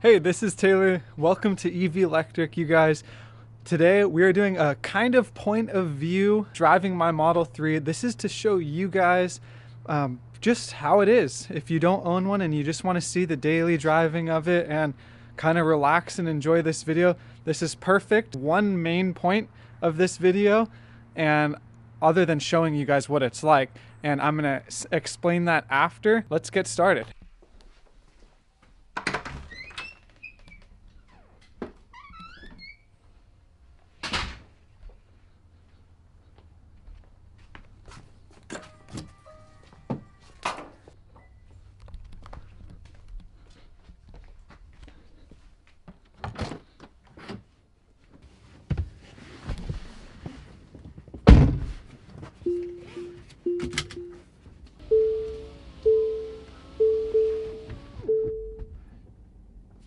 Hey, this is Taylor. Welcome to EV Electric, you guys. Today we are doing a kind of point of view driving my Model 3. This is to show you guys just how it is. If you don't own one and you just want to see the daily driving of it and kind of relax and enjoy this video, this is perfect. One main point of this video, and other than showing you guys what it's like, and I'm gonna explain that after. Let's get started.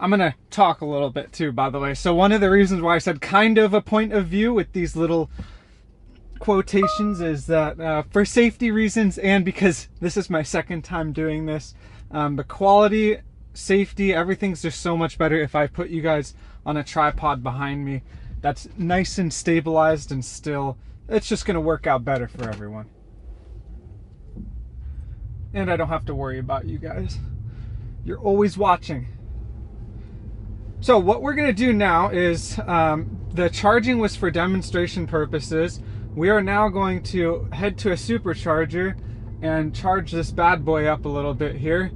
I'm gonna talk a little bit too, by the way. So one of the reasons why I said kind of a point of view with these little quotations is that for safety reasons and because this is my second time doing this, the quality, safety, everything's just so much better if I put you guys on a tripod behind me that's nice and stabilized and still. It's just gonna work out better for everyone. And I don't have to worry about you guys. You're always watching. So what we're going to do now is, the charging was for demonstration purposes. We are now going to head to a supercharger and charge this bad boy up a little bit here.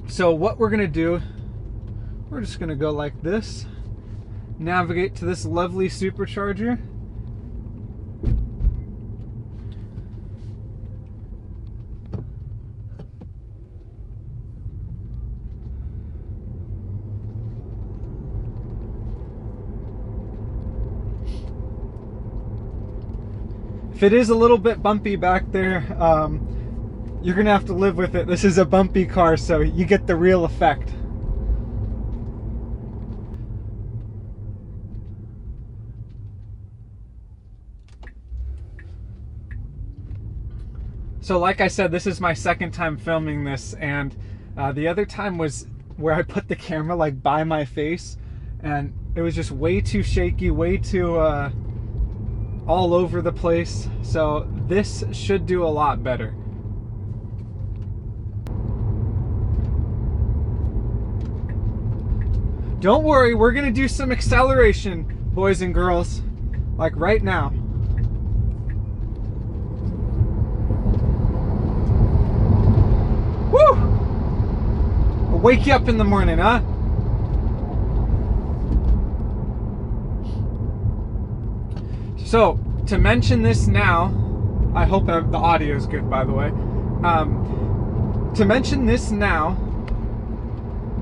So what we're going to do, we're just going to go like this, navigate to this lovely supercharger. If it is a little bit bumpy back there, you're gonna have to live with it. This is a bumpy car, so you get the real effect. So like I said, this is my second time filming this, and the other time was where I put the camera like by my face, and it was just way too shaky, way too all over the place. So this should do a lot better. Don't worry, we're gonna do some acceleration, boys and girls, like right now. Woo! I'll wake you up in the morning, huh? So, to mention this now, I hope the audio is good, by the way. To mention this now,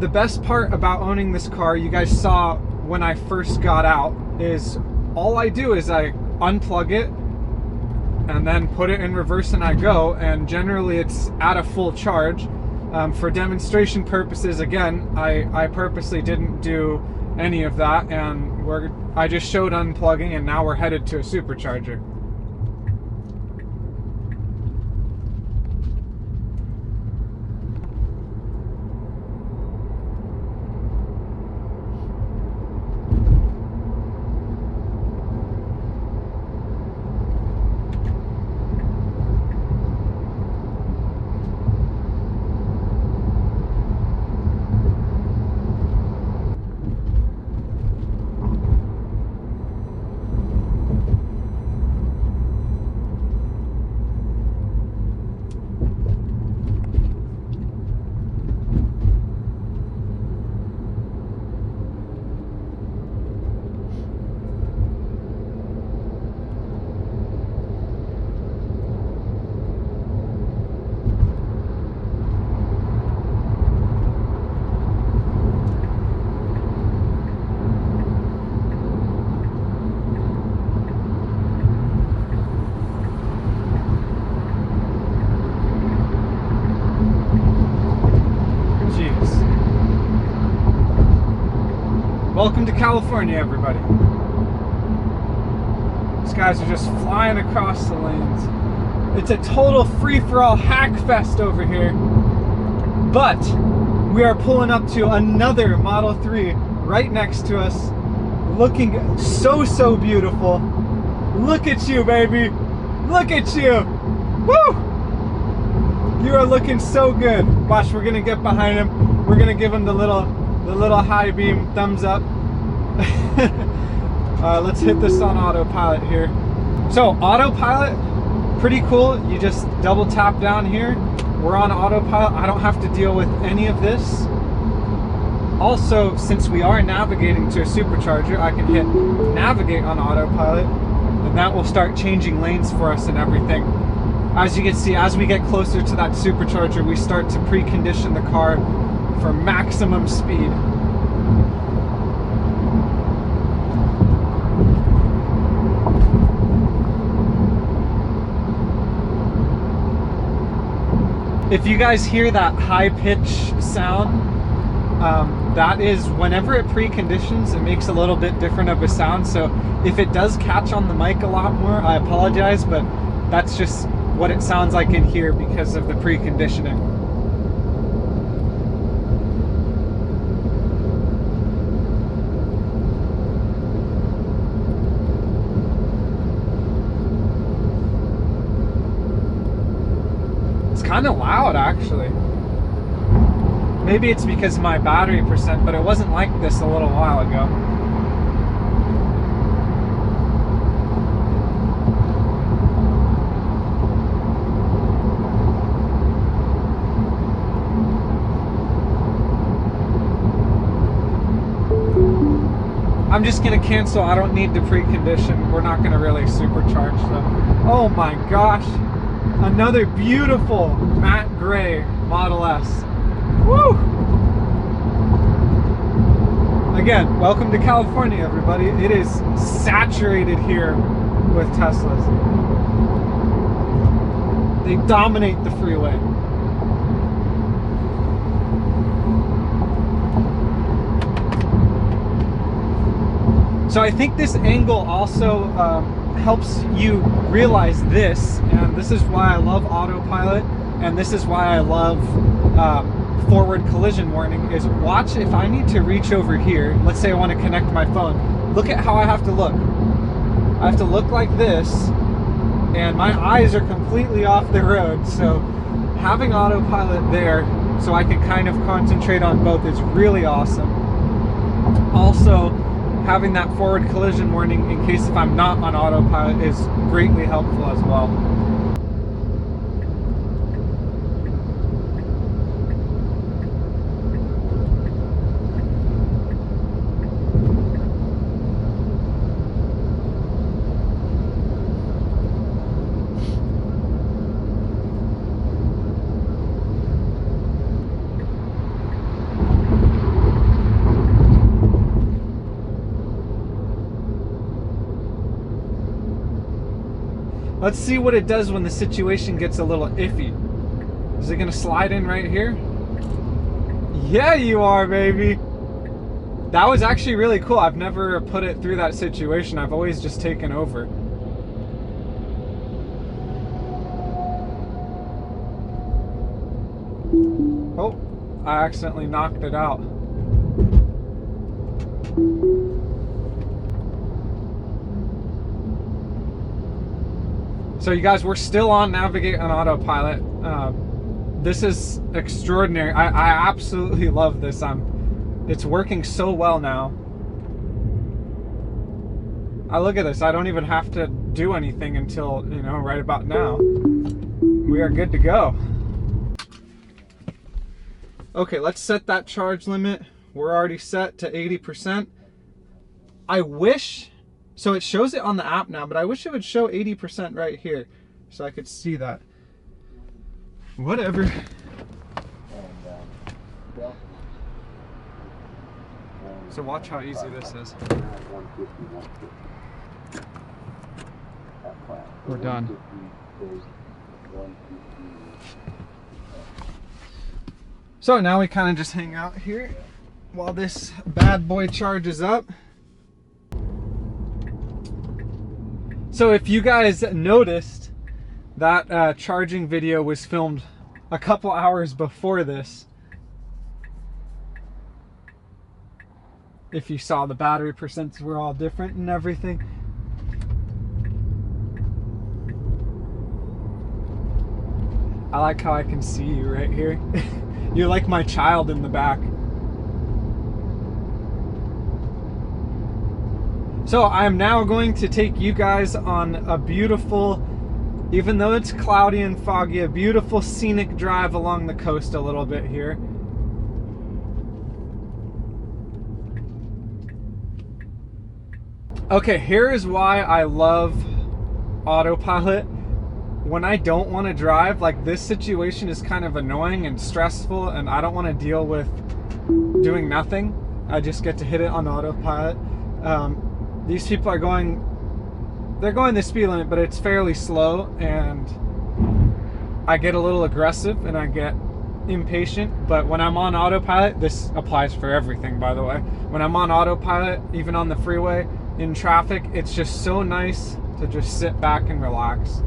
the best part about owning this car, you guys saw when I first got out, is all I do is I unplug it and then put it in reverse and I go, and generally it's at a full charge. For demonstration purposes, again, I purposely didn't do any of that, and I just showed unplugging, and now we're headed to a supercharger. Welcome to California, everybody. These guys are just flying across the lanes. It's a total free-for-all hack fest over here. But we are pulling up to another Model 3 right next to us, looking so beautiful. Look at you, baby. Look at you. Woo! You are looking so good. Watch, we're gonna get behind him. We're gonna give him the little high beam thumbs up. Let's hit this on autopilot here. So autopilot, pretty cool. You just double tap down here. We're on autopilot. I don't have to deal with any of this. Also, since we are navigating to a supercharger, I can hit navigate on autopilot, and that will start changing lanes for us and everything. As you can see, as we get closer to that supercharger, we start to precondition the car for maximum speed. If you guys hear that high pitch sound, that is whenever it preconditions, it makes a little bit different of a sound. So if it does catch on the mic a lot more, I apologize, but that's just what it sounds like in here because of the preconditioning. It's kind of loud, actually. Maybe it's because of my battery percent, but it wasn't like this a little while ago. I'm just gonna cancel. I don't need to precondition. We're not gonna really supercharge them. Oh my gosh. Another beautiful matte gray Model S. Woo! Again, welcome to California, everybody. It is saturated here with Teslas. They dominate the freeway. So I think this angle also helps you realize this, and this is why I love autopilot, and this is why I love forward collision warning, is watch if I need to reach over here. Let's say I want to connect my phone. Look at how I have to look. I have to look like this, and my eyes are completely off the road. So having autopilot there so I can kind of concentrate on both is really awesome. Also, having that forward collision warning in case if I'm not on autopilot is greatly helpful as well. Let's see what it does when the situation gets a little iffy. Is it gonna slide in right here? Yeah, you are, baby. That was actually really cool. I've never put it through that situation. I've always just taken over. Oh, I accidentally knocked it out. So you guys, we're still on navigate on autopilot. This is extraordinary. I absolutely love this. It's working so well now. I look at this. I don't even have to do anything until, you know, right about now. We are good to go. Okay, let's set that charge limit. We're already set to 80%. I wish, so it shows it on the app now, but I wish it would show 80% right here so I could see that. Whatever. So watch how easy this is. We're done. So now we kind of just hang out here while this bad boy charges up. So if you guys noticed, that charging video was filmed a couple hours before this. if you saw the battery percents were all different and everything. I like how I can see you right here. You're like my child in the back. So I'm now going to take you guys on a beautiful, even though it's cloudy and foggy, a beautiful scenic drive along the coast a little bit here. Okay, here is why I love Autopilot. When I don't want to drive, like this situation is kind of annoying and stressful, and I don't want to deal with doing nothing. I just get to hit it on Autopilot. These people are going, they're going the speed limit, but it's fairly slow, and I get a little aggressive and I get impatient. But when I'm on Autopilot, this applies for everything, by the way. When I'm on Autopilot, even on the freeway, in traffic, it's just so nice to just sit back and relax.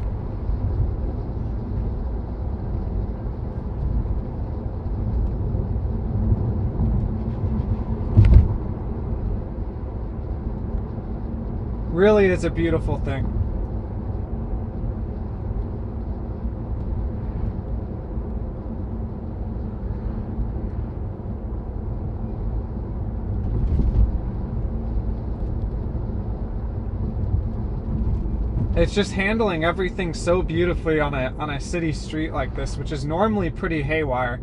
Really is a beautiful thing. It's just handling everything so beautifully on a city street like this, which is normally pretty haywire.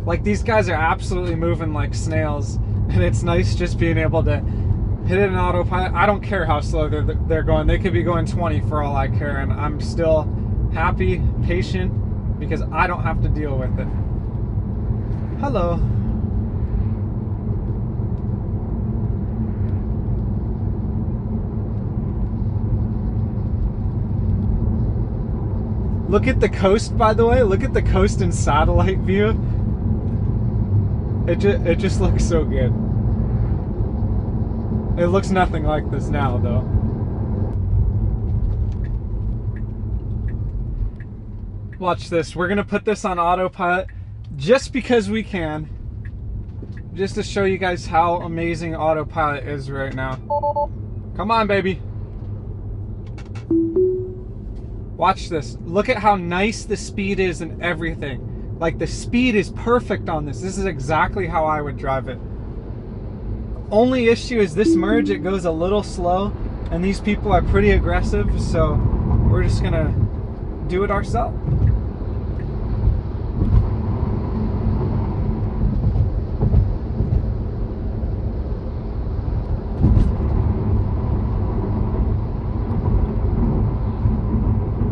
Like, these guys are absolutely moving like snails, and it's nice just being able to hit it in Autopilot. I don't care how slow they're going. They could be going 20 for all I care, and I'm still happy, patient, because I don't have to deal with it. Hello. Look at the coast, by the way. Look at the coast in satellite view. It just looks so good. It looks nothing like this now, though. Watch this. We're gonna put this on Autopilot just because we can. Just to show you guys how amazing Autopilot is right now. Come on, baby. Watch this. Look at how nice the speed is and everything. Like, the speed is perfect on this. This is exactly how I would drive it. Only issue is this merge, it goes a little slow, and these people are pretty aggressive, so we're just gonna do it ourselves.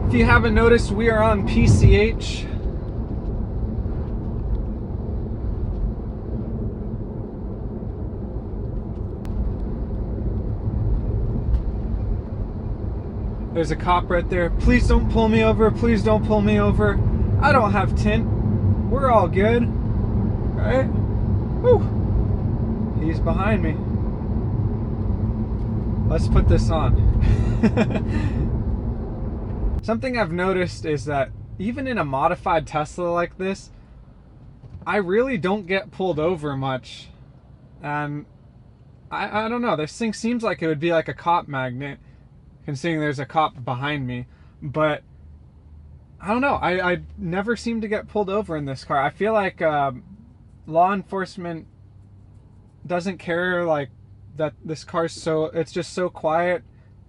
If you haven't noticed, we are on PCH. There's a cop right there. Please don't pull me over. Please don't pull me over. I don't have tint. We're all good. Right? Whew. He's behind me. Let's put this on. Something I've noticed is that even in a modified Tesla like this, I really don't get pulled over much. And I don't know. This thing seems like it would be like a cop magnet, considering there's a cop behind me, but I don't know. I never seem to get pulled over in this car. I feel like law enforcement doesn't care, like, that this car's so, it's just so quiet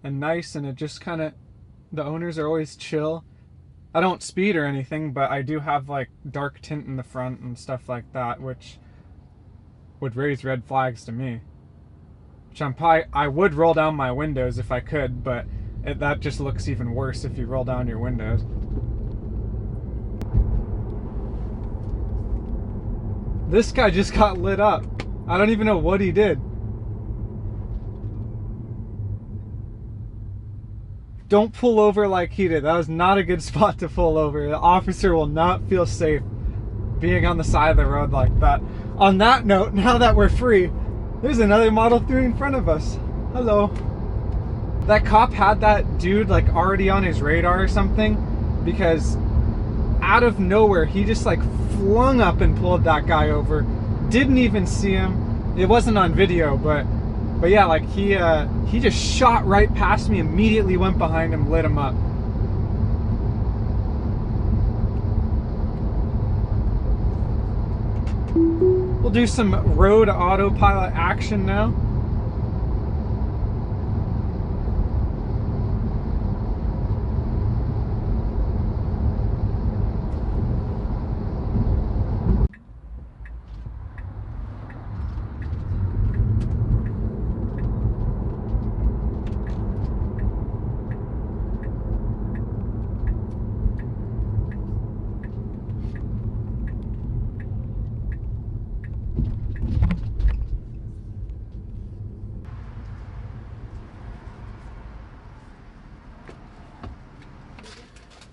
and nice, and it just kind of, the owners are always chill. I don't speed or anything, but I do have like dark tint in the front and stuff like that, which would raise red flags to me. Which I would roll down my windows if I could, but that just looks even worse if you roll down your windows. This guy just got lit up. I don't even know what he did. Don't pull over like he did. That was not a good spot to pull over. The officer will not feel safe. being on the side of the road like that. On that note, now that we're free, there's another Model 3 in front of us. Hello. That cop had that dude like already on his radar or something, because out of nowhere he just like flung up and pulled that guy over. Didn't even see him. It wasn't on video, but yeah, like he just shot right past me, immediately went behind him, lit him up. We'll do some road autopilot action now.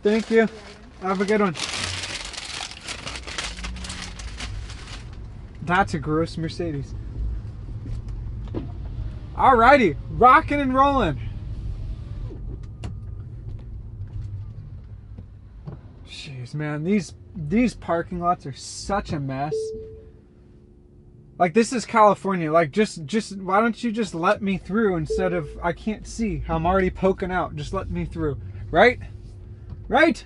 Thank you. Have a good one. That's a gross Mercedes. Alrighty, rocking and rolling. Jeez, man, these parking lots are such a mess. Like, this is California. Like, just why don't you just let me through instead of, I can't see. I'm already poking out. Just let me through, right? Right?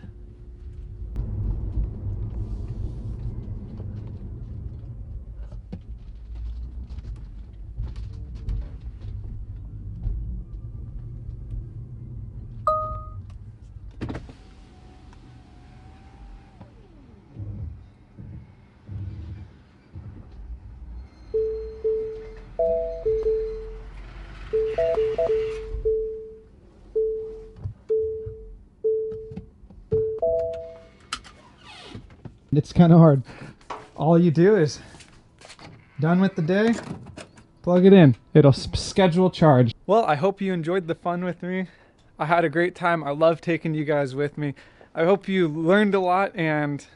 It's kind of hard. All you do is, done with the day, plug it in. It'll schedule charge. Well, I hope you enjoyed the fun with me. I had a great time. I love taking you guys with me. I hope you learned a lot and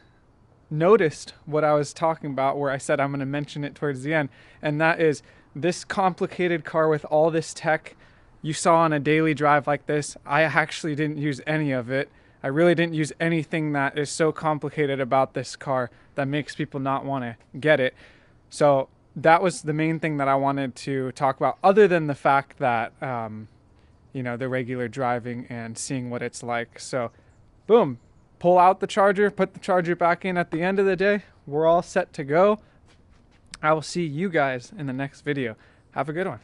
noticed what I was talking about, where I said I'm going to mention it towards the end. And that is this complicated car with all this tech you saw on a daily drive like this. I actually didn't use any of it. I really didn't use anything that is so complicated about this car that makes people not want to get it. So that was the main thing that I wanted to talk about, other than the fact that, you know, the regular driving and seeing what it's like. So boom, pull out the charger, put the charger back in at the end of the day. We're all set to go. I will see you guys in the next video. Have a good one.